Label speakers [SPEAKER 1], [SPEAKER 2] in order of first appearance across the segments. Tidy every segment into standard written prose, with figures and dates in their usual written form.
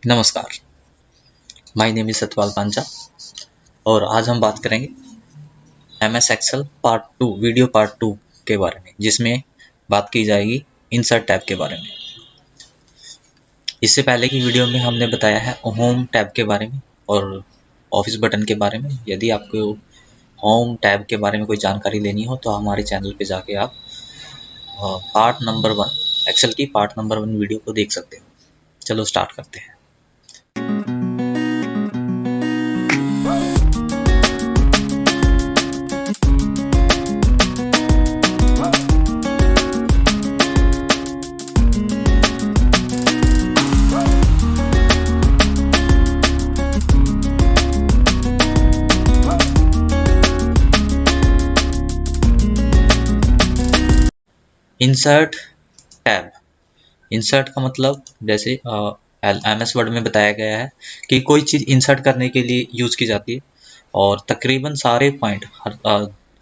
[SPEAKER 1] नमस्कार, my name is Satpal Pancha और आज हम बात करेंगे MS excel part 2 video part 2 के बारे में, जिसमें बात की जाएगी इंसर्ट टैब के बारे में। इससे पहले की वीडियो में हमने बताया है होम टैब के बारे में और ऑफिस बटन के बारे में। यदि आपको होम टैब के बारे में कोई जानकारी लेनी हो तो हमारे चैनल पे जाके आप पार्ट नंबर 1 एक्सेल की पार्ट नंबर 1 वीडियो को देख सकते हो। चलो स्टार्ट करते हैं। इंसर्ट टैब, इंसर्ट का मतलब जैसे MS वर्ड में बताया गया है कि कोई चीज़ इंसर्ट करने के लिए यूज़ की जाती है और तकरीबन सारे पॉइंट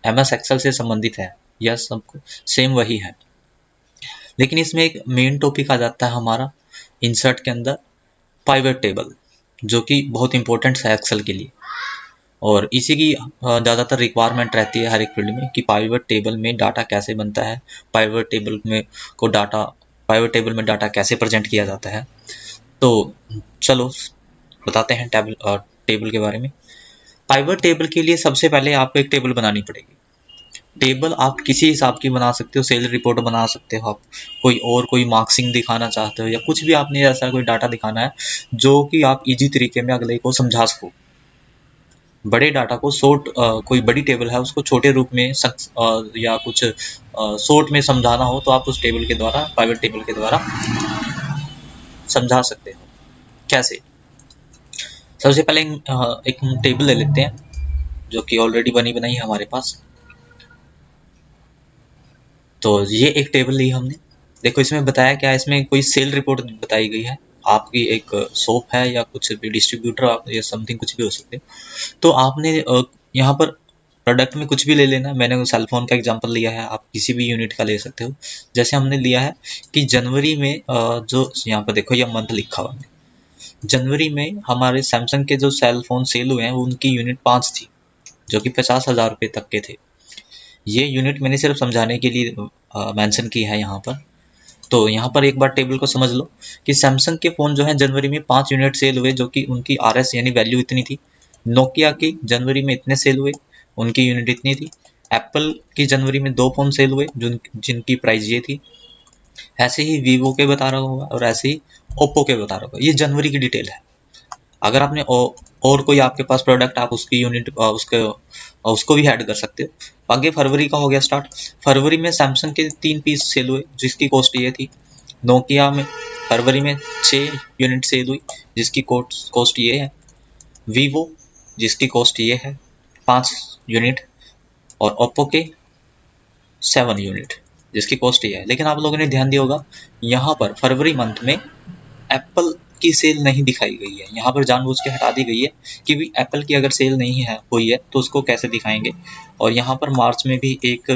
[SPEAKER 1] MS एक्सेल से संबंधित है। यह सबको सेम वही है, लेकिन इसमें एक मेन टॉपिक आ जाता है हमारा इंसर्ट के अंदर पाइवट टेबल, जो कि बहुत इंपॉर्टेंट है एक्सेल के लिए और इसी की ज़्यादातर रिक्वायरमेंट रहती है हर एक फील्ड में कि पाइवट टेबल में डाटा कैसे बनता है, पाइवट टेबल में डाटा कैसे प्रेजेंट किया जाता है। तो चलो बताते हैं टेबल के बारे में। पाइवट टेबल के लिए सबसे पहले आपको एक टेबल बनानी पड़ेगी। टेबल आप किसी हिसाब की बना सकते हो, सेल रिपोर्ट बना सकते हो, आप कोई मार्क्सिंग दिखाना चाहते हो या कुछ भी आपने ऐसा कोई डाटा दिखाना है जो कि आप इजी तरीके में अगले को समझा सको। बड़े डाटा को कोई बड़ी टेबल है उसको छोटे रूप में या कुछ शॉर्ट में समझाना हो तो आप उस टेबल के द्वारा, पाइवट टेबल के द्वारा समझा सकते हो। कैसे? सबसे पहले एक हम टेबल ले लेते हैं जो कि ऑलरेडी बनी बनाई है हमारे पास। तो ये एक टेबल ली हमने। देखो इसमें बताया क्या है, इसमें कोई सेल रिपोर्ट बताई गई है। आपकी एक शॉप है या कुछ भी डिस्ट्रीब्यूटर या समथिंग कुछ भी हो सकते हो। तो आपने यहाँ पर प्रोडक्ट में कुछ भी ले लेना। मैंने सेल फोन का एग्जांपल लिया है, आप किसी भी यूनिट का ले सकते हो। जैसे हमने लिया है कि जनवरी में जो यहाँ पर देखो यह मंथ लिखा हुआ है, जनवरी में हमारे सैमसंग के जो सेल फोन सेल हुए हैं उनकी यूनिट 5 थी जो कि 50,000 रुपये तक के थे। ये यूनिट मैंने सिर्फ समझाने के लिए मेंशन की है यहाँ पर। तो यहाँ पर एक बार टेबल को समझ लो कि सैमसंग के फ़ोन जो है जनवरी में 5 यूनिट सेल हुए जो कि उनकी RS यानी वैल्यू इतनी थी। नोकिया की जनवरी में इतने सेल हुए, उनकी यूनिट इतनी थी। एप्पल की जनवरी में 2 फ़ोन सेल हुए जिनकी प्राइस ये थी। ऐसे ही वीवो के बता रहा होगा और ऐसे ही ओप्पो के बता रहा होगा। ये जनवरी की डिटेल है। अगर आपने और कोई आपके पास प्रोडक्ट, आप उसकी यूनिट उसको भी ऐड कर सकते हो। आगे फरवरी का हो गया स्टार्ट। फरवरी में सैमसंग के 3 पीस सेल हुए जिसकी कॉस्ट ये थी। नोकिया में फरवरी में 6 यूनिट सेल हुई जिसकी कॉस्ट ये है। वीवो जिसकी कॉस्ट ये है 5 यूनिट और ओप्पो के 7 यूनिट जिसकी कॉस्ट ये है। लेकिन आप लोगों ने ध्यान दिया होगा यहाँ पर फरवरी मंथ में एप्पल की सेल नहीं दिखाई गई है। यहाँ पर जानबूझ के हटा दी गई है कि भी एप्पल की अगर सेल नहीं है हुई है तो उसको कैसे दिखाएंगे। और यहाँ पर मार्च में भी एक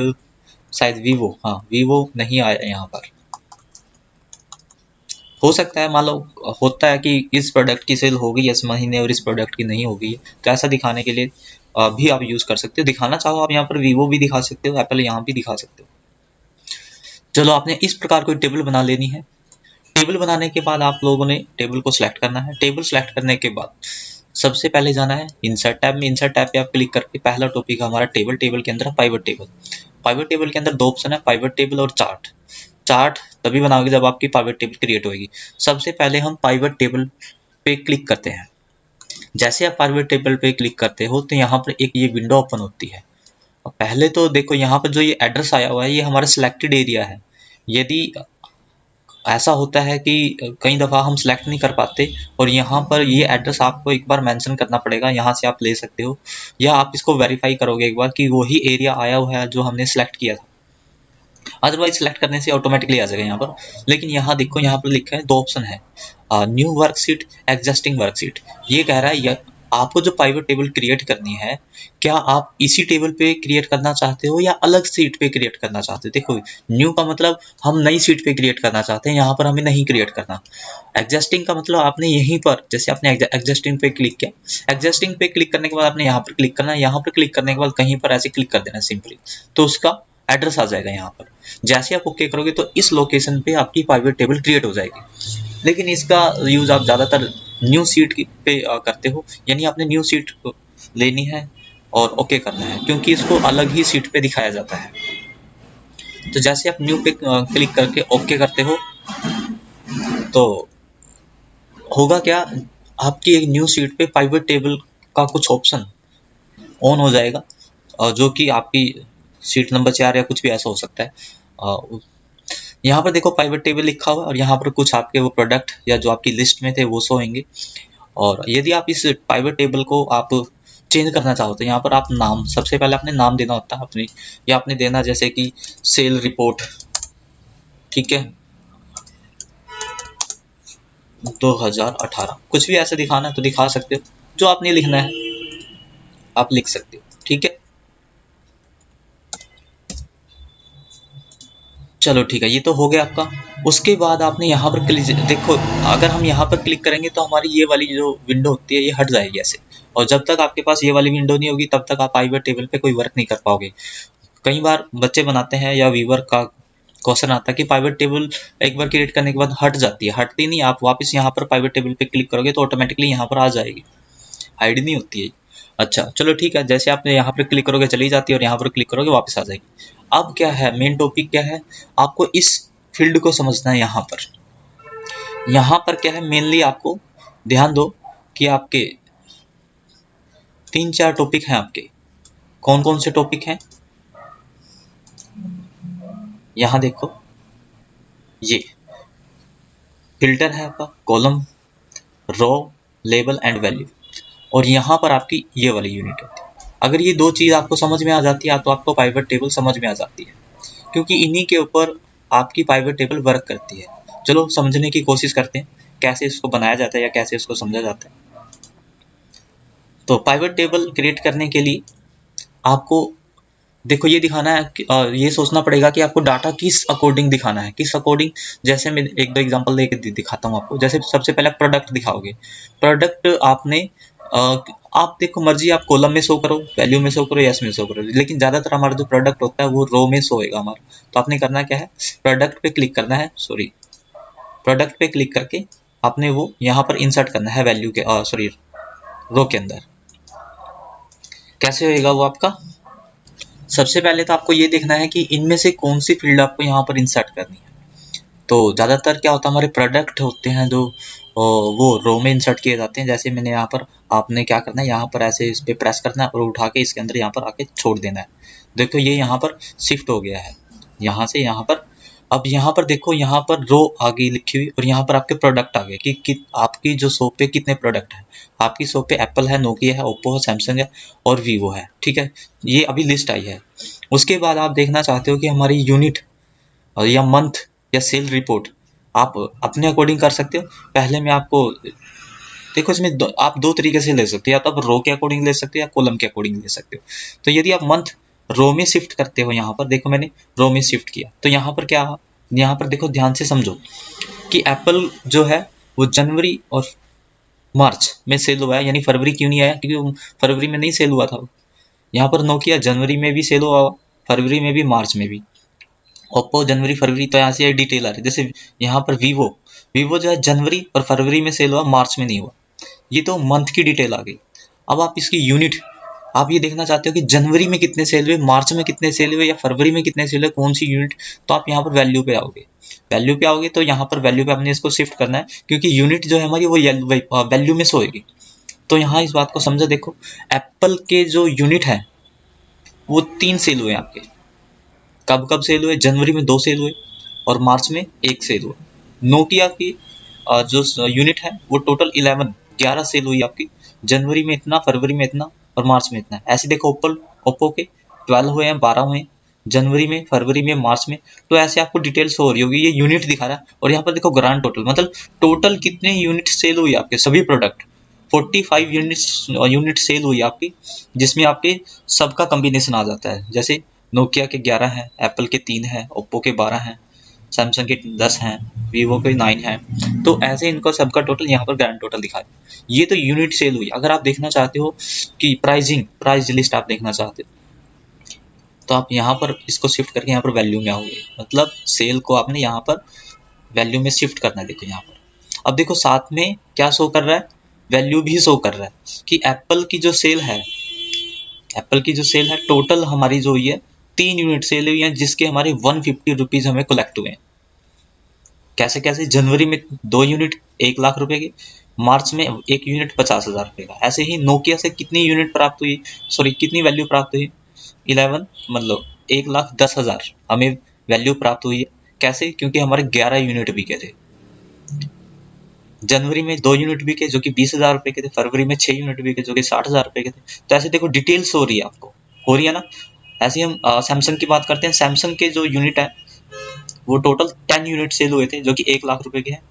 [SPEAKER 1] शायद वीवो नहीं आया यहाँ पर। हो सकता है मान लो होता है कि इस प्रोडक्ट की सेल हो गई इस महीने और इस प्रोडक्ट की नहीं हो गई है, तो ऐसा दिखाने के लिए भी आप यूज़ कर सकते हो। दिखाना चाहो आप यहाँ पर वीवो भी दिखा सकते हो, एप्पल यहाँ भी दिखा सकते हो। चलो आपने इस प्रकार कोई टेबल बना लेनी है। टेबल बनाने के बाद आप लोगों ने टेबल को सिलेक्ट करना है। टेबल सिलेक्ट करने के बाद सबसे पहले जाना है इंसर्ट टैब में। इंसर्ट टैब पे आप क्लिक करके पहला टॉपिक हमारा टेबल, टेबल के अंदर पाइवट टेबल। पाइवट टेबल के अंदर 2 ऑप्शन है, पाइवट टेबल और चार्ट। चार्ट तभी बनाओगे जब आपकी पाइवट टेबल क्रिएट होगी। सबसे पहले हम पाइवट टेबल पे क्लिक करते हैं। जैसे आप पाइवट टेबल पे क्लिक करते हो तो यहाँ पर एक ये विंडो ओपन होती है। पहले तो देखो यहाँ पर जो ये एड्रेस आया हुआ है ये हमारा सिलेक्टेड एरिया है। यदि ऐसा होता है कि कई दफ़ा हम सिलेक्ट नहीं कर पाते और यहाँ पर ये एड्रेस आपको एक बार मेंशन करना पड़ेगा, यहाँ से आप ले सकते हो या आप इसको वेरीफाई करोगे एक बार कि वही एरिया आया हुआ है जो हमने सिलेक्ट किया था। अदरवाइज सिलेक्ट करने से ऑटोमेटिकली आ जाएगा यहाँ पर। लेकिन यहाँ देखो यहाँ पर लिखा है 2 ऑप्शन है, न्यू वर्कशीट, एग्जिस्टिंग वर्कशीट। ये कह रहा है आपको जो पाइवट टेबल क्रिएट करनी है, क्या आप इसी टेबल पे क्रिएट करना चाहते हो या अलग सीट पे क्रिएट करना चाहते हो? देखो, न्यू का मतलब हम नई सीट पे क्रिएट करना चाहते हैं, यहाँ पर हमें नहीं क्रिएट करना। एग्जिस्टिंग का मतलब आपने यहीं पर, जैसे आपने एग्जिस्टिंग पे क्लिक किया, एग्जिस्टिंग पे क्लिक करने के बाद आपने यहाँ पर क्लिक करना है, यहाँ पर क्लिक करने के बाद कहीं पर ऐसे क्लिक कर देना सिंपली, तो उसका एड्रेस आ जाएगा यहाँ पर। जैसे आप ओके करोगे तो इस लोकेशन पे आपकी पाइवट टेबल क्रिएट हो जाएगी। लेकिन इसका यूज आप ज़्यादातर न्यू सीट पे करते हो, यानी आपने न्यू सीट लेनी है और ओके करना है, क्योंकि इसको अलग ही सीट पे दिखाया जाता है। तो जैसे आप न्यू पे क्लिक करके ओके करते हो तो होगा क्या, आपकी एक न्यू सीट पे पाइवट टेबल का कुछ ऑप्शन ऑन हो जाएगा, जो कि आपकी सीट नंबर 4 या कुछ भी ऐसा हो सकता है। यहाँ पर देखो पाइवट टेबल लिखा हुआ है और यहाँ पर कुछ आपके वो प्रोडक्ट या जो आपकी लिस्ट में थे वो शो होंगे। और यदि आप इस पाइवट टेबल को आप चेंज करना चाहो तो यहाँ पर आप नाम, सबसे पहले आपने नाम देना होता है अपनी, या आपने देना जैसे कि सेल रिपोर्ट, ठीक है, 2018, कुछ भी ऐसे दिखाना है तो दिखा सकते हो, जो आपने लिखना है आप लिख सकते हो, ठीक है। चलो ठीक है, ये तो हो गया आपका। उसके बाद आपने यहाँ पर क्लिक, देखो अगर हम यहाँ पर क्लिक करेंगे तो हमारी ये वाली जो विंडो होती है ये हट जाएगी ऐसे, और जब तक आपके पास ये वाली विंडो नहीं होगी तब तक आप पाइवट टेबल पे कोई वर्क नहीं कर पाओगे। कई बार बच्चे बनाते हैं या व्यूअर का क्वेश्चन आता है कि पाइवट टेबल एक बार क्रिएट करने के बाद हट जाती है, हटती नहीं, आप वापस यहाँ पर पाइवट टेबल पे क्लिक करोगे तो ऑटोमेटिकली यहाँ पर आ जाएगी, हाइड नहीं होती है। अच्छा चलो ठीक है, जैसे आपने यहाँ पर क्लिक करोगे चली जाती है और यहाँ पर क्लिक करोगे वापस आ जाएगी। अब क्या है, मेन टॉपिक क्या है, आपको इस फील्ड को समझना है। यहाँ पर क्या है, मेनली आपको ध्यान दो कि आपके 3-4 टॉपिक हैं आपके। कौन कौन से टॉपिक हैं, यहाँ देखो, ये फिल्टर है आपका, column, row, label and value, और यहाँ पर आपकी ये वाली यूनिट होती है। अगर ये दो चीज़ आपको समझ में आ जाती है तो आपको पाइवट टेबल समझ में आ जाती है, क्योंकि इन्हीं के ऊपर आपकी पाइवट टेबल वर्क करती है। चलो समझने की कोशिश करते हैं कैसे इसको बनाया जाता है या कैसे इसको समझा जाता है। तो पाइवट टेबल क्रिएट करने के लिए आपको देखो ये दिखाना है कि ये सोचना पड़ेगा कि आपको डाटा किस अकॉर्डिंग दिखाना है, किस अकॉर्डिंग। जैसे मैं एक दो एग्जांपल लेके दिखाता हूँ आपको। जैसे सबसे पहले प्रोडक्ट दिखाओगे, प्रोडक्ट आपने आप देखो मर्जी, आप कॉलम में शो करो, वैल्यू में शो करो या इसमें शो करो, लेकिन ज़्यादातर हमारा जो प्रोडक्ट होता है वो रो में शो होगा हमारा। तो आपने करना क्या है, प्रोडक्ट पे क्लिक करना है, प्रोडक्ट पे क्लिक करके आपने वो यहाँ पर इंसर्ट करना है वैल्यू के रो के अंदर। कैसे होएगा वो आपका, सबसे पहले तो आपको ये देखना है कि इनमें से कौन सी फील्ड आपको यहाँ पर इंसर्ट करनी है। तो ज़्यादातर क्या होता है, हमारे प्रोडक्ट होते हैं जो वो रो में इंसर्ट किए जाते हैं। जैसे मैंने यहाँ पर, आपने क्या करना है, यहाँ पर ऐसे इस पर प्रेस करना है और उठा के इसके अंदर यहाँ पर आके छोड़ देना है। देखो ये यहाँ पर शिफ्ट हो गया है, यहाँ से यहाँ पर। अब यहाँ पर देखो, यहाँ पर रो आ गई लिखी हुई और यहाँ पर आपके प्रोडक्ट आ गए कि आपकी जो शॉप पे कितने प्रोडक्ट हैं। आपकी शॉप पे एप्पल है, नोकिया है, ओप्पो है, सैमसंग है और वीवो है, ठीक है। ये अभी लिस्ट आई है। उसके बाद आप देखना चाहते हो कि हमारी यूनिट या मंथ या सेल रिपोर्ट आप अपने अकॉर्डिंग कर सकते हो। पहले मैं आपको देखो, इसमें आप दो तरीके से ले सकते हो, या तो आप रो के अकॉर्डिंग ले सकते हो या कॉलम के अकॉर्डिंग ले सकते हो। तो यदि आप मंथ रो में शिफ्ट करते हो, यहाँ पर देखो मैंने रो में शिफ्ट किया, तो यहाँ पर क्या, यहाँ पर देखो ध्यान से समझो कि एप्पल जो है वो जनवरी और मार्च में सेल हुआ है, यानी फरवरी क्यों नहीं आया, क्योंकि फरवरी में नहीं सेल हुआ था। यहाँ पर नोकिया जनवरी में भी सेल हुआ, फरवरी में भी, मार्च में भी। ओप्पो जनवरी फरवरी, तो यहाँ से डिटेल आ रही है। जैसे यहाँ पर वीवो जो है जनवरी और फरवरी में सेल हुआ, मार्च में नहीं हुआ। ये तो मंथ की डिटेल आ गई। अब आप इसकी यूनिट, आप ये देखना चाहते हो कि जनवरी में कितने सेल हुए, मार्च में कितने सेल हुए या फरवरी में कितने सेल हुए, कौन सी यूनिट। तो आप यहाँ पर वैल्यू पे आओगे, तो यहाँ पर वैल्यू पे आपने इसको शिफ्ट करना है, क्योंकि यूनिट जो है हमारी वो वैल्यू में सोएगी। तो यहाँ इस बात को समझो। देखो एप्पल के जो यूनिट है वो 3 सेल हुए आपके। कब कब सेल हुए, जनवरी में 2 सेल हुए और मार्च में 1 सेल हुआ। नोकिया की जो यूनिट है वो टोटल 11 सेल हुई आपकी। जनवरी में इतना, फरवरी में इतना और मार्च में इतना। ऐसे देखो ओप्पो के 12 हुए हैं, 12 हुए हैं जनवरी में, फरवरी में, मार्च में। तो ऐसे आपको डिटेल्स हो रही होगी, ये यूनिट दिखा रहा है। और यहाँ पर देखो ग्रांड टोटल, मतलब टोटल कितने यूनिट सेल हुई आपके सभी प्रोडक्ट, 45 यूनिट सेल हुई आपकी, जिसमें आपके सबका कॉम्बिनेशन आ जाता है। जैसे नोकिया के 11 हैं, एप्पल के 3 हैं, ओप्पो के 12 हैं, सैमसंग के 10 हैं, वीवो के 9 हैं। तो ऐसे इनको सबका टोटल यहाँ पर ग्रैंड टोटल दिखा है। ये तो यूनिट सेल हुई। अगर आप देखना चाहते हो कि प्राइस लिस्ट आप देखना चाहते हो, तो आप यहाँ पर इसको शिफ्ट करके यहाँ पर वैल्यू में आओगे, मतलब सेल को आपने यहाँ पर वैल्यू में शिफ्ट करना है। देखो यहाँ पर, अब देखो साथ में क्या शो कर रहा है, वैल्यू भी शो कर रहा है कि एप्पल की जो सेल है, टोटल हमारी जो हुई है 3 यूनिट सेल हुई है, जिसके हमारे 150 रुपीज हमें कलेक्ट हुए हैं। कैसे जनवरी में 2 यूनिट 1 लाख रुपए के, मार्च में 1 यूनिट 50,000 रुपए का। ऐसे ही नोकिया से कितनी यूनिट प्राप्त हुई, कितनी वैल्यू प्राप्त हुई, 11, मतलब 1,10,000 हमें वैल्यू प्राप्त हुई है। कैसे, क्योंकि हमारे 11 यूनिट बिके थे। जनवरी में 2 यूनिट बिके जो कि 20,000 रुपए के थे, फरवरी में 6 यूनिट बिके जो कि 60,000 रुपए के थे। तो ऐसे देखो डिटेल्स हो रही है, आपको हो रही है ना। ऐसे ही हम सैमसंग की बात करते हैं। सैमसंग के जो यूनिट है वो टोटल 10 यूनिट सेल हुए थे जो कि 1 लाख रुपए के हैं।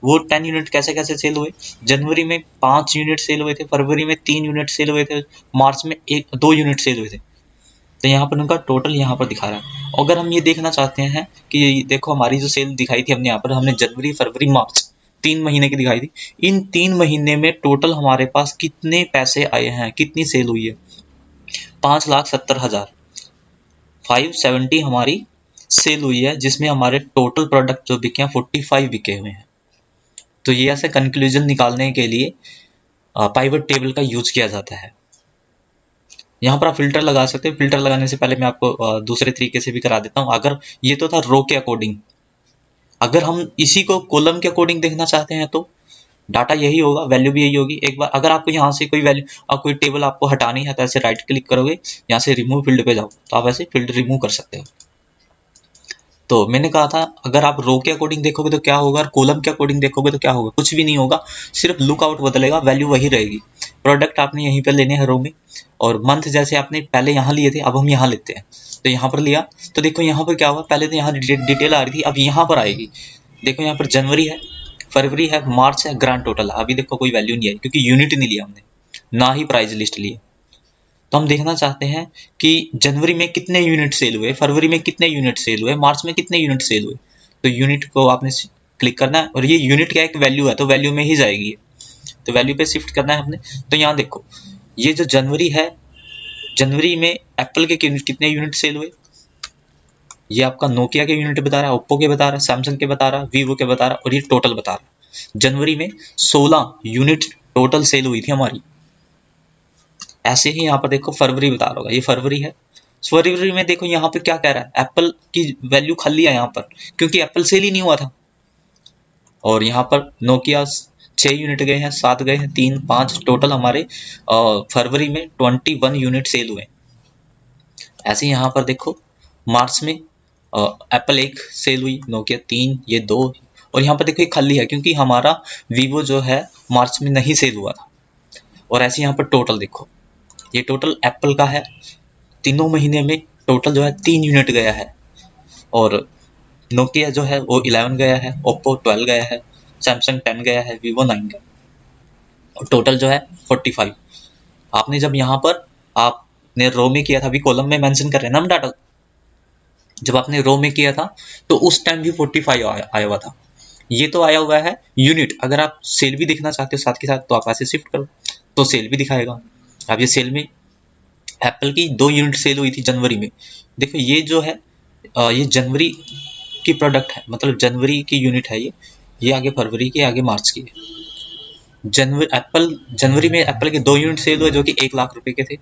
[SPEAKER 1] वो 10 यूनिट कैसे सेल हुए, जनवरी में 5 यूनिट सेल हुए थे, फरवरी में 3 यूनिट सेल हुए थे, मार्च में 2 यूनिट सेल हुए थे। तो यहाँ पर उनका टोटल यहाँ पर दिखा रहा है। अगर हम ये देखना चाहते हैं कि देखो हमारी जो सेल दिखाई थी हमने यहाँ पर, हमने जनवरी फरवरी मार्च 3 महीने की दिखाई थी, इन 3 महीने में टोटल हमारे पास कितने पैसे आए हैं, कितनी सेल हुई है, 5,70,000, 570 हमारी सेल हुई है, जिसमें हमारे टोटल प्रोडक्ट जो बिके हैं 45 बिके हुए हैं। तो ये ऐसे कंक्लूजन निकालने के लिए पाइवट टेबल का यूज किया जाता है। यहाँ पर आप फिल्टर लगा सकते हैं। फिल्टर लगाने से पहले मैं आपको दूसरे तरीके से भी करा देता हूँ। अगर ये तो था रो के अकॉर्डिंग, अगर हम इसी को कॉलम के अकॉर्डिंग देखना चाहते हैं तो डाटा यही होगा, वैल्यू भी यही होगी। एक बार अगर आपको यहाँ से कोई वैल्यू और कोई टेबल आपको हटानी है तो ऐसे राइट क्लिक करोगे, यहाँ से रिमूव फील्ड पे जाओ तो आप ऐसे फील्ड रिमूव कर सकते हो। तो मैंने कहा था अगर आप रो के अकॉर्डिंग देखोगे तो क्या होगा और कॉलम के अकॉर्डिंग देखोगे तो क्या होगा, कुछ भी नहीं होगा, सिर्फ लुकआउट बदलेगा, वैल्यू वही रहेगी। प्रोडक्ट आपने यहीं पर लेने हैं रो में, और मंथ जैसे आपने पहले यहाँ लिए थे अब हम यहाँ लेते हैं, तो यहाँ पर लिया तो देखो यहाँ पर क्या हुआ, पहले तो यहाँ डिटेल आ रही थी, अब यहाँ पर आएगी। देखो यहाँ पर जनवरी है, फरवरी है, मार्च है, ग्रांड टोटल है। अभी देखो कोई वैल्यू नहीं आई क्योंकि यूनिट नहीं लिया हमने, ना ही प्राइस लिस्ट लिए। तो हम देखना चाहते हैं कि जनवरी में कितने यूनिट सेल हुए, फरवरी में कितने यूनिट सेल हुए, मार्च में कितने यूनिट सेल हुए। तो यूनिट को आपने क्लिक करना है, और ये यूनिट क्या एक वैल्यू है तो वैल्यू में ही जाएगी, तो वैल्यू पे शिफ्ट करना है हमने। तो यहाँ देखो ये जो जनवरी है, जनवरी में एप्पल के कितने यूनिट सेल हुए, ये आपका नोकिया के यूनिट बता रहा है, ओप्पो के बता रहा है, सैमसंग के बता रहा है, वीवो के बता रहा है, और ये टोटल बता रहा है। जनवरी में 16 यूनिट टोटल सेल हुई थी हमारी। ऐसे ही यहाँ पर देखो फरवरी बता रहा होगा, ये फरवरी है। फरवरी में देखो यहाँ पर क्या कह रहा है, एप्पल की वैल्यू खाली है यहाँ पर क्योंकि एप्पल सेल ही नहीं हुआ था। और यहाँ पर नोकिया 6 यूनिट गए हैं, 7 गए हैं, 3 5 टोटल हमारे फरवरी में 21 यूनिट सेल हुए। ऐसे यहाँ पर देखो मार्च में एप्पल 1 सेल हुई, नोकिया 3, ये 2, और यहाँ पर देखो ये खाली है क्योंकि हमारा वीवो जो है मार्च में नहीं सेल हुआ था। और ऐसे यहाँ पर टोटल देखो, ये टोटल एप्पल का है, तीनों महीने में टोटल जो है 3 यूनिट गया है, और नोकिया जो है वो 11 गया है, ओप्पो 12 गया है, सैमसंग 10 गया है, वीवो 9 गया, और टोटल जो है 45। आपने जब यहाँ पर आपने रो में किया था, अभी कॉलम में मेंशन कर रहे हैं ना हम डाटा, जब आपने रो में किया था तो उस टाइम भी 45 आया हुआ था। ये तो आया हुआ है यूनिट। अगर आप सेल भी देखना चाहते हो साथ के साथ तो आप ऐसे शिफ्ट करो तो सेल भी दिखाएगा। अब ये सेल में एप्पल की 2 यूनिट सेल हुई थी जनवरी में। देखो ये जो है ये जनवरी की प्रोडक्ट है, मतलब जनवरी की यूनिट है ये आगे फरवरी की, आगे मार्च की है। जनवरी में एप्पल के 2 यूनिट सेल हुए जो कि 1 लाख रुपए के थे,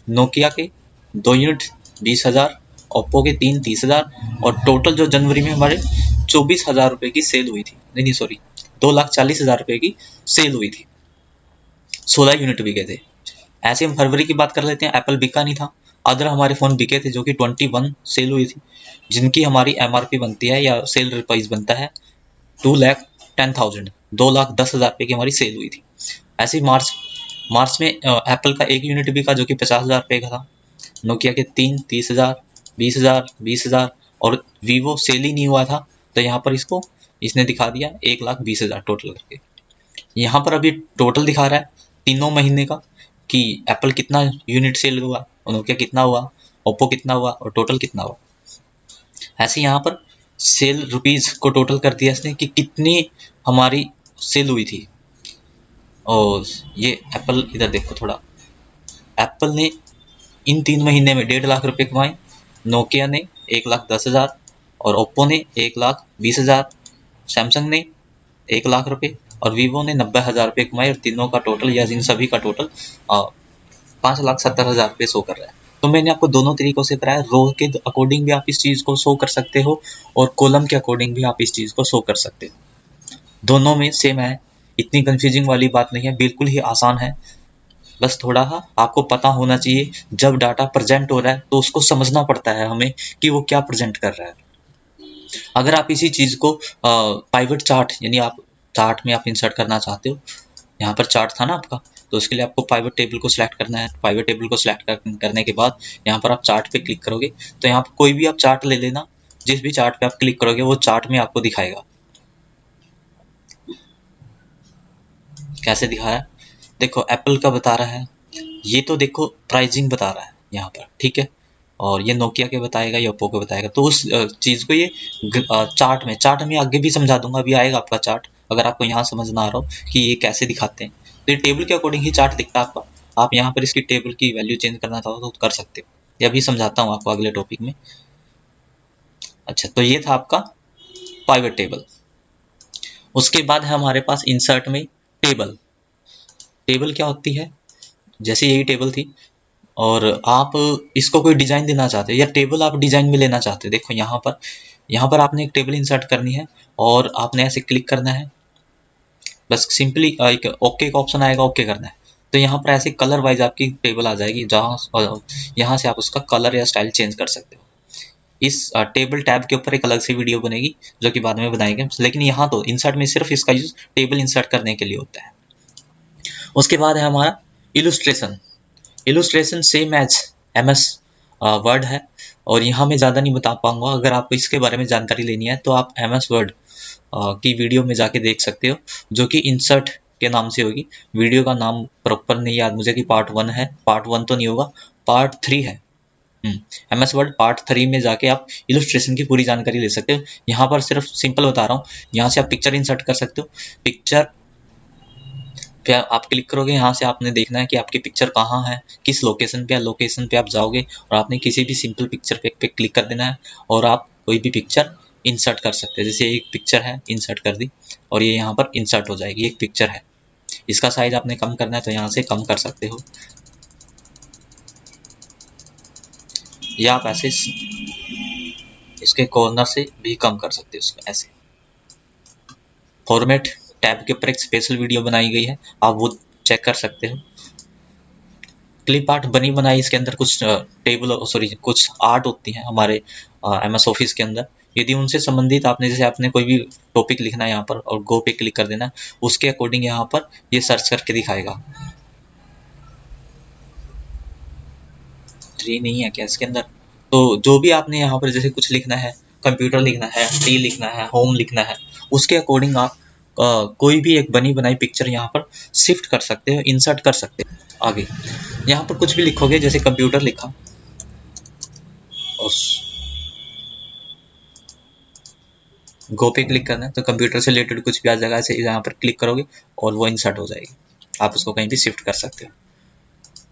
[SPEAKER 1] नोकिया के 2 यूनिट 20,000, ओप्पो के 3 30,000, और टोटल जो जनवरी में हमारे 24,000 रुपए की सेल हुई थी, नहीं सॉरी 2,40,000 रुपए की सेल हुई थी, 16 यूनिट बिके थे। ऐसे हम फरवरी की बात कर लेते हैं, एप्पल बिका नहीं था, अदर हमारे फ़ोन बिके थे जो कि 21 सेल हुई थी, जिनकी हमारी MRP बनती है या सेल प्राइस बनता है 2,10,000, 2,10,000 रुपये की हमारी सेल हुई थी। ऐसे ही मार्च में एप्पल का 1 यूनिट बिका जो कि 50,000 रुपये का था, नोकिया के 3 30,000, 20,000, और वीवो सेल ही नहीं हुआ था तो यहाँ पर इसने दिखा दिया 1,20,000 टोटल करके। यहाँ पर अभी टोटल दिखा रहा है तीनों महीने का कि एप्पल कितना यूनिट सेल हुआ, नोकिया कितना हुआ, ओप्पो कितना हुआ और टोटल कितना हुआ। ऐसे यहाँ पर सेल रुपीज को टोटल कर दिया इसने कि कितनी हमारी सेल हुई थी। और ये एप्पल इधर देखो थोड़ा, एप्पल ने इन 3 महीने में 1.5 लाख रुपए कमाए, नोकिया ने 1,10,000 और ओप्पो ने 1,20,000, सैमसंग ने 1 लाख रुपए और वीवो ने 90,000 रुपये कमाए। और तीनों का टोटल या इन सभी का टोटल 5,70,000 रुपये शो कर रहा है। तो मैंने आपको दोनों तरीकों से कराया, रो के अकॉर्डिंग भी आप इस चीज़ को शो कर सकते हो और कॉलम के अकॉर्डिंग भी आप इस चीज़ को शो कर सकते हो। दोनों में सेम है, इतनी कंफ्यूजिंग वाली बात नहीं है, बिल्कुल ही आसान है। बस थोड़ा सा आपको पता होना चाहिए, जब डाटा प्रेजेंट हो रहा है तो उसको समझना पड़ता है हमें कि वो क्या प्रेजेंट कर रहा है। अगर आप इसी चीज़ को पाइवट चार्ट यानी आप चार्ट में आप इंसर्ट करना चाहते हो, यहाँ पर चार्ट था ना आपका, तो उसके लिए आपको पाइवट टेबल को सिलेक्ट करना है। पाइवट टेबल को सिलेक्ट करने के बाद यहाँ पर आप चार्ट पे क्लिक करोगे, तो यहाँ पर कोई भी आप चार्ट ले लेना, जिस भी चार्ट पे आप क्लिक करोगे वो चार्ट में आपको दिखाएगा। कैसे दिखाया, देखो एप्पल का बता रहा है, ये तो देखो प्राइसिंग बता रहा है यहाँ पर, ठीक है, और ये नोकिया के बताएगा या ओप्पो के बताएगा। तो उस चीज़ को ये चार्ट में आगे भी समझा दूंगा, अभी आएगा आपका चार्ट, अगर आपको यहाँ समझ ना आ रहा हो कि ये कैसे दिखाते हैं। तो ये टेबल के अकॉर्डिंग ही चार्ट दिखता है आपका, आप यहाँ पर इसकी टेबल की वैल्यू चेंज करना चाहो तो कर सकते हो, ये अभी समझाता हूँ आपको अगले टॉपिक में। अच्छा, तो ये था आपका पाइवट टेबल। उसके बाद है हमारे पास इंसर्ट में टेबल। टेबल क्या होती है, जैसे यही टेबल थी और आप इसको कोई डिजाइन देना चाहते हो या टेबल आप डिजाइन में लेना चाहते हो। देखो यहाँ पर आपने एक टेबल इंसर्ट करनी है और आपने ऐसे क्लिक करना है, बस सिंपली एक ओके का ऑप्शन आएगा, ओके करना है। तो यहाँ पर ऐसे कलर वाइज आपकी टेबल आ जाएगी, जहाँ यहाँ से आप उसका कलर या स्टाइल चेंज कर सकते हो। इस टेबल टैब के ऊपर एक अलग से वीडियो बनेगी जो कि बाद में बनाएंगे, लेकिन यहाँ तो इंसर्ट में सिर्फ इसका यूज टेबल इंसर्ट करने के लिए होता है। उसके बाद है हमारा illustration. Illustration same as MS word है और यहाँ मैं ज़्यादा नहीं बता पाऊंगा। अगर आपको इसके बारे में जानकारी लेनी है तो आप MS वर्ड की वीडियो में जाके देख सकते हो, जो कि इंसर्ट के नाम से होगी। वीडियो का नाम प्रॉपर नहीं याद मुझे कि पार्ट 1 है, पार्ट 1 तो नहीं होगा, पार्ट 3 है। MS वर्ड पार्ट 3 में जाके आप इलुस्ट्रेशन की पूरी जानकारी ले सकते हो। यहाँ पर सिर्फ सिंपल बता रहा हूँ, यहाँ से आप पिक्चर इंसर्ट कर सकते हो। पिक्चर पे आप क्लिक करोगे, यहाँ से आपने देखना है कि आपकी पिक्चर कहाँ है, किस लोकेशन पे है। लोकेशन पे आप जाओगे और आपने किसी भी सिंपल पिक्चर पे क्लिक कर देना है और आप कोई भी पिक्चर इंसर्ट कर सकते हैं। जैसे एक पिक्चर है, इंसर्ट कर दी और ये यहाँ पर इंसर्ट हो जाएगी। एक पिक्चर है, इसका साइज आपने कम करना है तो यहाँ से कम कर सकते हो, या आप ऐसे इसके कॉर्नर से भी कम कर सकते हो इसको ऐसे। फॉर्मेट टैब के ऊपर एक स्पेशल वीडियो बनाई गई है, आप वो चेक कर सकते हो। क्लिप आर्ट बनी बनाई, इसके अंदर कुछ टेबल कुछ आर्ट होती हैं हमारे MS ऑफिस के अंदर। यदि उनसे संबंधित आपने, जैसे आपने कोई भी टॉपिक लिखना है यहाँ पर और गो पे क्लिक कर देना, उसके अकॉर्डिंग यहाँ पर ये सर्च करके दिखाएगा। ट्री नहीं है क्या इसके अंदर, तो जो भी आपने यहाँ पर जैसे कुछ लिखना है, कंप्यूटर लिखना है, ट्री लिखना है, होम लिखना है, उसके अकॉर्डिंग आप कोई भी एक बनी बनाई पिक्चर यहाँ पर शिफ्ट कर सकते हो, इंसर्ट कर सकते हो। आगे यहाँ पर कुछ भी लिखोगे, जैसे कंप्यूटर लिखा और गो पे क्लिक करना है तो कंप्यूटर से रिलेटेड कुछ भी आ जाएगा, ऐसे यहाँ पर क्लिक करोगे और वो इंसर्ट हो जाएगी। आप उसको कहीं भी शिफ्ट कर सकते हो।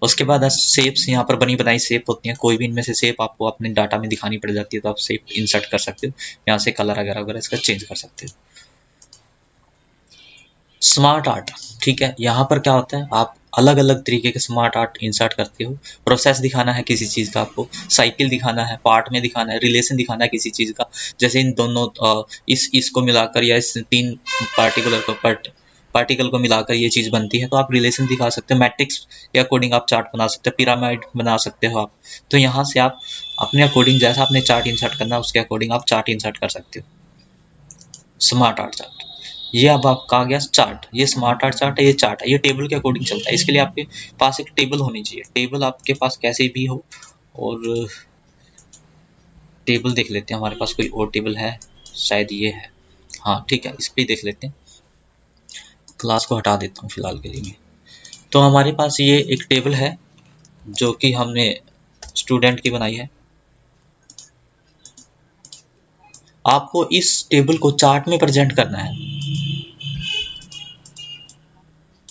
[SPEAKER 1] उसके बाद शेप्स, यहाँ पर बनी बनाई शेप होती हैं, कोई भी इनमें से शेप आपको अपने डाटा में दिखानी पड़ जाती है तो आप शेप इंसर्ट कर सकते हो। यहाँ से कलर वगैरह वगैरह इसका चेंज कर सकते हो। स्मार्ट आर्ट, ठीक है, यहाँ पर क्या होता है, आप अलग अलग तरीके के स्मार्ट आर्ट इंसर्ट करते हो। प्रोसेस दिखाना है किसी चीज़ का, आपको साइकिल दिखाना है, पार्ट में दिखाना है, रिलेशन दिखाना है किसी चीज़ का, जैसे इन दोनों इसको मिलाकर या इस 3 पार्टिकल को मिलाकर ये चीज़ बनती है, तो आप रिलेशन दिखा सकते हो। मैट्रिक्स के अकॉर्डिंग आप चार्ट बना सकते हो, पिरामिड बना सकते हो आप। तो यहाँ से आप अपने अकॉर्डिंग, जैसा आपने चार्ट इंसर्ट करना है उसके अकॉर्डिंग आप चार्ट इंसर्ट कर सकते हो। स्मार्ट आर्ट चार्ट, ये अब आपका आ गया चार्ट। ये स्मार्ट आर्ट चार्ट है, ये चार्ट है, ये टेबल के अकॉर्डिंग चलता है। इसके लिए आपके पास एक टेबल होनी चाहिए, टेबल आपके पास कैसे भी हो। और टेबल देख लेते हैं, हमारे पास कोई और टेबल है, शायद ये है, हाँ ठीक है, इस पर देख लेते हैं। क्लास को हटा देता हूँ फिलहाल के लिए। तो हमारे पास ये एक टेबल है जो कि हमने स्टूडेंट की बनाई है। आपको इस टेबल को चार्ट में प्रेजेंट करना है।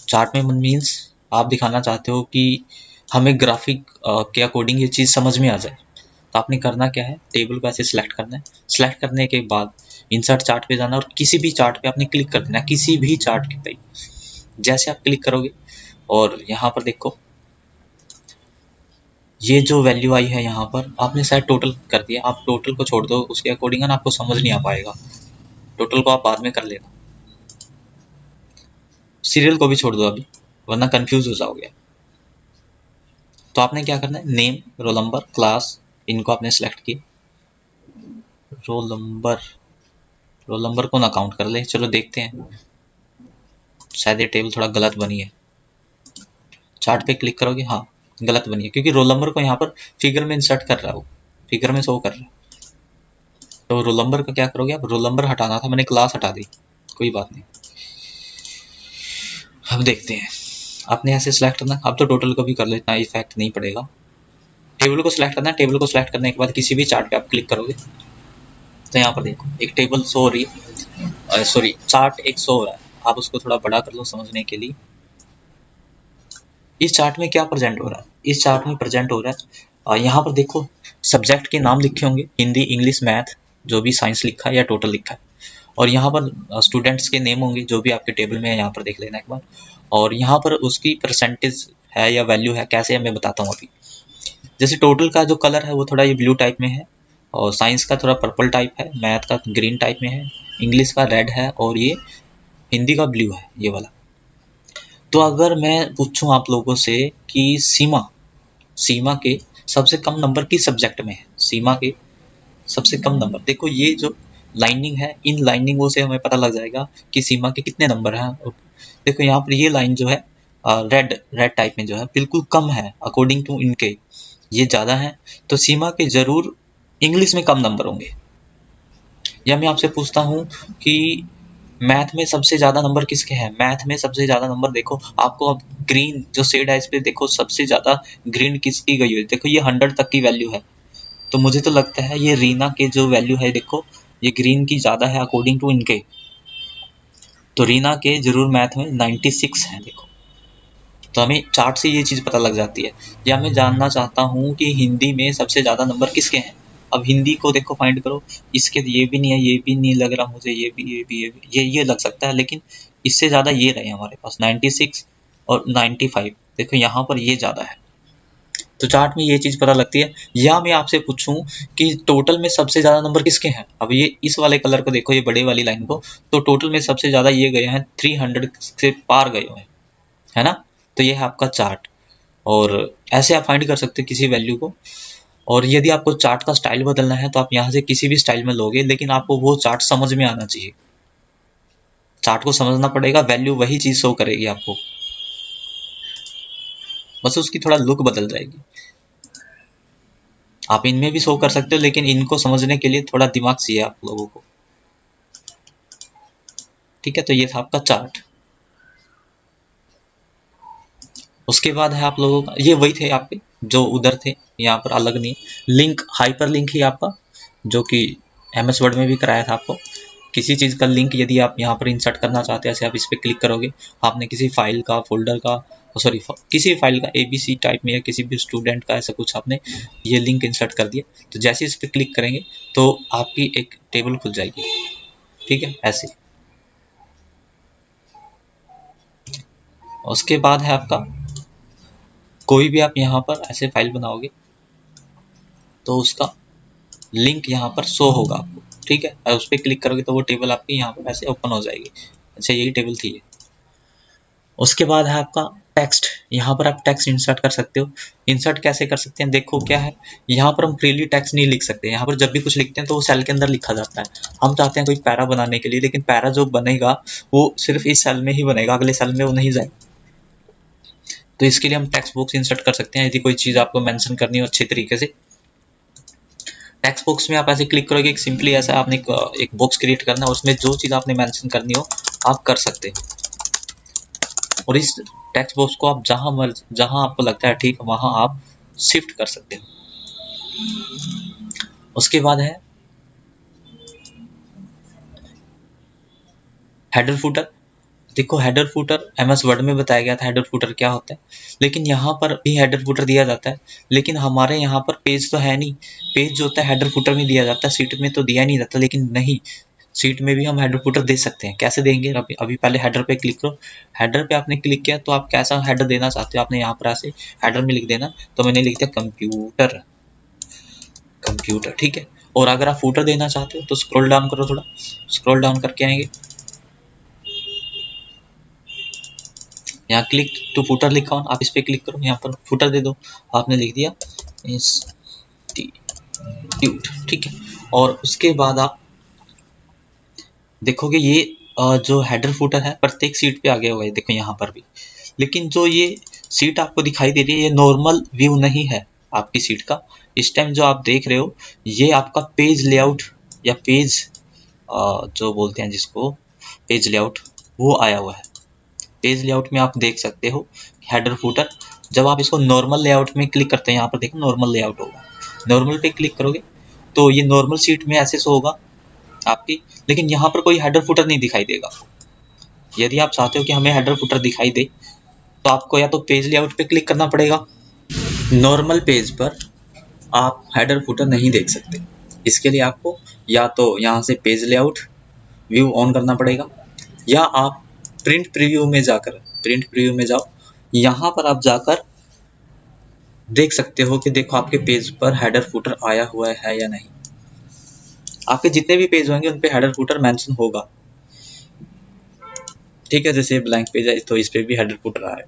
[SPEAKER 1] चार्ट में मीन्स आप दिखाना चाहते हो कि हमें ग्राफिक के अकॉर्डिंग ये चीज़ समझ में आ जाए। तो आपने करना क्या है, टेबल को ऐसे सिलेक्ट करना है। सिलेक्ट करने के बाद इंसर्ट चार्ट पे जाना और किसी भी चार्ट पे आपने क्लिक कर देना, किसी भी चार्ट के पे। जैसे आप क्लिक करोगे और यहाँ पर देखो ये जो वैल्यू आई है, यहाँ पर आपने शायद टोटल कर दिया। आप टोटल को छोड़ दो, उसके अकॉर्डिंग ना आपको समझ नहीं आ पाएगा। टोटल को आप बाद में कर लेना, सीरियल को भी छोड़ दो अभी, वरना कंफ्यूज हो जाओगे। तो आपने क्या करना है, नेम, रोल नंबर, क्लास, इनको आपने सेलेक्ट किया। रोल नंबर को ना काउंट कर ले। चलो देखते हैं, शायद ये टेबल थोड़ा गलत बनी है। चार्ट पे क्लिक करोगे, हाँ गलत बनी है, क्योंकि रोल नंबर को यहाँ पर फिगर में इंसर्ट कर रहा हो, फिगर में शो कर रहा है। तो रोल नंबर का क्या करोगे आप, रोल नंबर हटाना था, मैंने क्लास हटा दी, कोई बात नहीं। अब देखते हैं, आपने ऐसे सिलेक्ट करना। अब तो टोटल को भी कर लेना, इफेक्ट नहीं पड़ेगा। टेबल को सिलेक्ट करना है। टेबल को सिलेक्ट करने के बाद किसी भी चार्ट पे आप क्लिक करोगे तो यहाँ पर देखो एक टेबल शो हो रही है, सॉरी चार्ट एक शो हो रहा है। आप उसको थोड़ा बड़ा कर लो समझने के लिए। इस चार्ट में क्या प्रेजेंट हो रहा है, इस चार्ट में प्रेजेंट हो रहा है, यहाँ पर देखो सब्जेक्ट के नाम लिखे होंगे, हिंदी, इंग्लिश, मैथ, जो भी साइंस लिखा है या टोटल लिखा है। और यहाँ पर स्टूडेंट्स के नेम होंगे जो भी आपके टेबल में है, यहाँ पर देख लेना एक बार। और यहाँ पर उसकी परसेंटेज है या वैल्यू है, कैसे है मैं बताता हूँ अभी। जैसे टोटल का जो कलर है वो थोड़ा ये ब्लू टाइप में है, और साइंस का थोड़ा पर्पल टाइप है, मैथ का ग्रीन टाइप में है, इंग्लिश का रेड है, और ये हिंदी का ब्लू है, ये वाला। तो अगर मैं पूछूं आप लोगों से कि सीमा के सबसे कम नंबर किस सब्जेक्ट में है, सीमा के सबसे कम नंबर, देखो ये जो लाइनिंग है, इन लाइनिंगों से हमें पता लग जाएगा कि सीमा के कितने नंबर हैं। देखो यहाँ पर ये लाइन जो है रेड टाइप में जो है बिल्कुल कम है, अकॉर्डिंग टू इनके ये ज़्यादा है। तो सीमा के ज़रूर इंग्लिश में कम नंबर होंगे। या मैं आपसे पूछता हूँ कि मैथ में सबसे ज़्यादा नंबर किसके हैं, मैथ में सबसे ज़्यादा नंबर देखो आपको, अब ग्रीन जो शेड है इस पे देखो सबसे ज़्यादा ग्रीन किसकी गई हुई है, देखो ये 100 तक की वैल्यू है। तो मुझे तो लगता है ये रीना के जो वैल्यू है, देखो ये ग्रीन की ज़्यादा है अकॉर्डिंग टू इनके। तो रीना के जरूर मैथ में 96 है देखो। तो हमें चार्ट से ये चीज़ पता लग जाती है। या मैं जानना चाहता हूँ कि हिंदी में सबसे ज़्यादा नंबर किसके हैं, अब हिंदी को देखो फाइंड करो, इसके ये भी नहीं है, ये भी नहीं लग रहा मुझे, ये लग सकता है, लेकिन इससे ज़्यादा ये रहे हमारे पास 96 और 95। देखो यहाँ पर ये ज़्यादा है, तो चार्ट में ये चीज़ पता लगती है। या मैं आपसे पूछूं कि टोटल में सबसे ज़्यादा नंबर किसके हैं, अब ये इस वाले कलर को देखो, ये बड़े वाली लाइन को, तो टोटल में सबसे ज़्यादा ये गए हैं, 300 से पार गए हुए हैं, है ना। तो ये है आपका चार्ट, और ऐसे आप फाइंड कर सकते हैं किसी वैल्यू को। और यदि आपको चार्ट का स्टाइल बदलना है तो आप यहाँ से किसी भी स्टाइल में लोगे, लेकिन आपको वो चार्ट समझ में आना चाहिए। चार्ट को समझना पड़ेगा, वैल्यू वही चीज़ शो करेगी आपको, बस उसकी थोड़ा लुक बदल जाएगी। आप इनमें भी शो कर सकते हो, लेकिन इनको समझने के लिए थोड़ा दिमाग चाहिए आप लोगों को। ठीक है, तो ये था आपका चार्ट। उसके बाद है आप लोगों का, ये वही थे आपके जो उधर थे, यहाँ पर अलग नहीं। लिंक, हाइपर लिंक ही आपका, जो कि MS वर्ड में भी कराया था आपको। किसी चीज़ का लिंक यदि आप यहाँ पर इंसर्ट करना चाहते हैं, ऐसे आप इस पर क्लिक करोगे, आपने किसी फाइल का, फोल्डर का, सॉरी किसी फाइल का ABC टाइप में या किसी भी स्टूडेंट का ऐसा कुछ आपने ये लिंक इंसर्ट कर दिया, तो जैसे इस पर क्लिक करेंगे तो आपकी एक टेबल खुल जाएगी। ठीक है, ऐसे। उसके बाद है आपका, कोई भी आप यहाँ पर ऐसे फाइल बनाओगे तो उसका लिंक यहाँ पर शो होगा आपको। ठीक है, और उस पर क्लिक करोगे तो वो टेबल आपकी यहाँ पर ऐसे ओपन हो जाएगी। अच्छा, यही टेबल थी ये। उसके बाद है आपका टेक्स्ट, यहाँ पर आप टेक्स्ट इंसर्ट कर सकते हो। इंसर्ट कैसे कर सकते हैं, देखो क्या है, यहाँ पर हम फ्रीली टेक्स्ट नहीं लिख सकते। यहाँ पर जब भी कुछ लिखते हैं तो वो सेल के अंदर लिखा जाता है। हम चाहते हैं कोई पैरा बनाने के लिए, लेकिन पैरा जो बनेगा वो सिर्फ इस सेल में ही बनेगा, अगले सेल में वो नहीं जाएगा। तो इसके लिए हम टेक्स्ट बॉक्स इंसर्ट कर सकते हैं। यदि कोई चीज़ आपको मेंशन करनी हो अच्छे तरीके से, टेक्स्ट बॉक्स में आप ऐसे क्लिक करोगे, सिंपली ऐसा आपने एक बॉक्स क्रिएट करना है, उसमें जो चीज़ आपने मेंशन करनी हो आप कर सकते हो। और इस टेक्स्ट बॉक्स को आप जहां आपको लगता है ठीक वहां आप शिफ्ट कर सकते हो। उसके बाद है हेडर फुटर। देखो हेडर फुटर एमएस वर्ड में बताया गया था हेडर फुटर क्या होता है, लेकिन यहाँ पर भी हेडर फुटर दिया जाता है, लेकिन हमारे यहाँ पर पेज तो है नहीं। पेज जो होता है हेडर फुटर में दिया जाता है, सीट में तो दिया नहीं जाता। लेकिन नहीं, सीट में भी हम हेडर फुटर दे सकते हैं। कैसे देंगे? अभी पहले हेडर पे क्लिक करो। हेडर पे आपने क्लिक किया तो आप कैसा हेडर देना चाहते हो, आपने यहाँ पर ऐसे हेडर में लिख देना। तो मैंने लिख दिया कंप्यूटर, कंप्यूटर, ठीक है। और अगर आप फुटर देना चाहते हो तो स्क्रॉल डाउन करो, थोड़ा स्क्रॉल डाउन करके आएंगे, यहाँ क्लिक टू फुटर लिखा हो, आप इस पे क्लिक करो, यहाँ पर फुटर दे दो। आपने लिख दिया इंस्टीट्यूट, ठीक है। और उसके बाद आप देखोगे ये जो हेडर फुटर है प्रत्येक सीट पे आ गया हुआ है, देखो यहाँ पर भी। लेकिन जो ये सीट आपको दिखाई दे रही है ये नॉर्मल व्यू नहीं है आपकी सीट का। इस टाइम जो आप देख रहे हो ये आपका पेज लेआउट या पेज जो बोलते हैं जिसको पेज लेआउट, वो आया हुआ है। पेज लेआउट में आप देख सकते हो हेडर फुटर। जब आप इसको नॉर्मल लेआउट में क्लिक करते हैं, यहाँ पर देखो नॉर्मल लेआउट होगा, नॉर्मल पे क्लिक करोगे तो ये नॉर्मल सीट में ऐसे शो होगा आपकी, लेकिन यहाँ पर कोई हेडर फुटर नहीं दिखाई देगा। यदि आप चाहते हो कि हमें हेडर फुटर दिखाई दे तो आपको या तो पेज लेआउट पे क्लिक करना पड़ेगा। नॉर्मल पेज पर आप हेडर फुटर नहीं देख सकते। इसके लिए आपको या तो यहाँ से पेज लेआउट व्यू ऑन करना पड़ेगा, या आप प्रिंट प्रीव्यू में जाकर, प्रिंट प्रीव्यू में जाओ, यहाँ पर आप जाकर देख सकते हो कि देखो आपके पेज पर हेडर फुटर आया हुआ है या नहीं। आपके जितने भी पेज होंगे उन पे हेडर फुटर मेंशन होगा, ठीक है। जैसे ब्लैंक पेज है तो इस पे भी हेडर फुटर आ रहा है।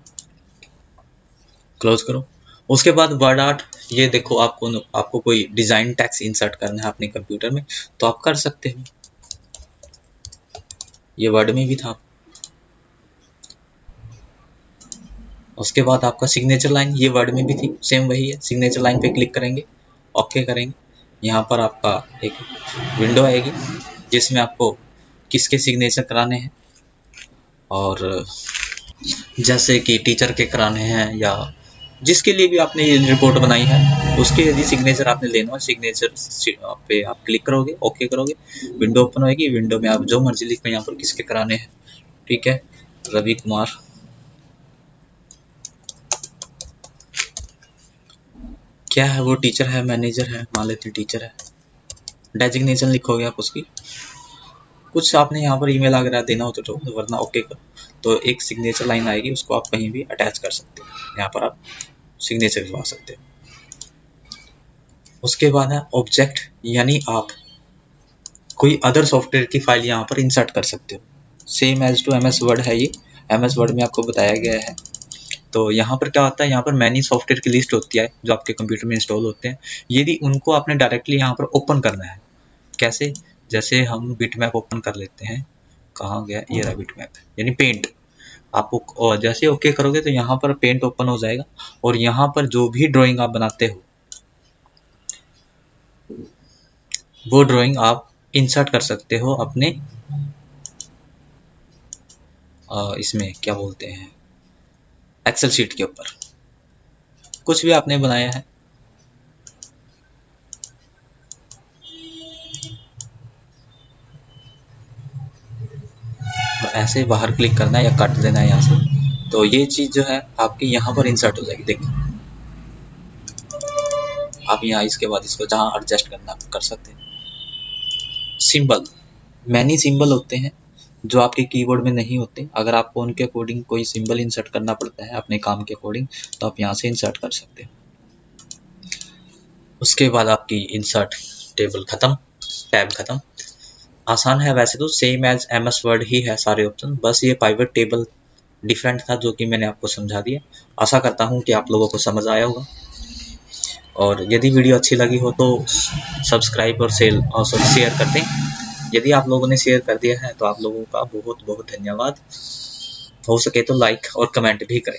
[SPEAKER 1] क्लोज करो। उसके बाद वर्ड आर्ट, ये देखो आपको कोई डिजाइन टेक्स्ट इंसर्ट करना है अपने कंप्यूटर में तो आप कर सकते हो। ये वर्ड में भी था। उसके बाद आपका सिग्नेचर लाइन, ये वर्ड में भी थी, सेम वही है। सिग्नेचर लाइन पे क्लिक करेंगे, ओके करेंगे, यहाँ पर आपका एक विंडो आएगी जिसमें आपको किसके सिग्नेचर कराने हैं, और जैसे कि टीचर के कराने हैं या जिसके लिए भी आपने ये रिपोर्ट बनाई है उसके यदि सिग्नेचर आपने लेना हो, सिग्नेचर पे आप क्लिक करोगे, ओके करोगे, विंडो ओपन होगी। विंडो में आप जो मर्जी लिखो यहाँ पर किसके कराने हैं, ठीक है, रवि कुमार, क्या है वो, टीचर है, मैनेजर है, मान लेते हैं टीचर है। डेजिग्नेशन लिखोगे आप उसकी, कुछ आपने यहाँ पर ईमेल वगैरह देना हो तो वरना ओके करो। तो एक सिग्नेचर लाइन आएगी, उसको आप कहीं भी अटैच कर सकते हो, यहाँ पर आप सिग्नेचर करवा सकते हो। उसके बाद है ऑब्जेक्ट, यानी आप कोई अदर सॉफ्टवेयर की फाइल यहाँ पर इंसर्ट कर सकते हो। Same as to MS word है ये, एमएस वर्ड में आपको बताया गया है। तो यहाँ पर क्या होता है, यहाँ पर मैनी सॉफ्टवेयर की लिस्ट होती है जो आपके कंप्यूटर में इंस्टॉल होते हैं। यदि उनको आपने डायरेक्टली यहाँ पर ओपन करना है, कैसे, जैसे हम बिटमैप ओपन कर लेते हैं, कहाँ गया ये रहा बिटमैप, यानी पेंट। आप जैसे ओके करोगे तो यहाँ पर पेंट ओपन हो जाएगा, और यहाँ पर जो भी ड्राइंग आप बनाते हो वो ड्राइंग आप इंसर्ट कर सकते हो अपने इसमें क्या बोलते हैं, एक्सेल शीट के ऊपर। कुछ भी आपने बनाया है, और ऐसे बाहर क्लिक करना है या काट देना है यहाँ से, तो ये चीज़ जो है आपकी यहाँ पर इंसर्ट हो जाएगी। देखिए आप यहाँ इसके बाद इसको जहाँ एडजस्ट करना कर सकते हैं। सिंबल, मैनी सिंबल होते हैं जो आपके कीबोर्ड में नहीं होते। अगर आपको उनके अकॉर्डिंग कोई सिंबल इंसर्ट करना पड़ता है अपने काम के अकॉर्डिंग, तो आप यहाँ से इंसर्ट कर सकते हैं। उसके बाद आपकी इंसर्ट टेबल खत्म, टैब खत्म। आसान है वैसे तो, सेम एज एमएस वर्ड ही है सारे ऑप्शन, बस ये पाइवट टेबल डिफरेंट था जो कि मैंने आपको समझा दिया। आशा करता हूँ कि आप लोगों को समझ आया होगा, और यदि वीडियो अच्छी लगी हो तो सब्सक्राइब और शेयर कर दें। यदि आप लोगों ने शेयर कर दिया है तो आप लोगों का बहुत बहुत धन्यवाद। हो सके तो लाइक और कमेंट भी करें।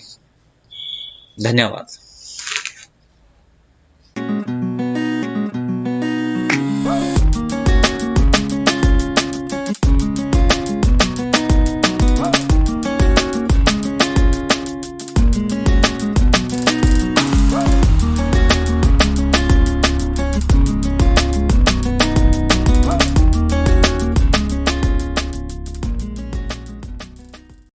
[SPEAKER 1] धन्यवाद।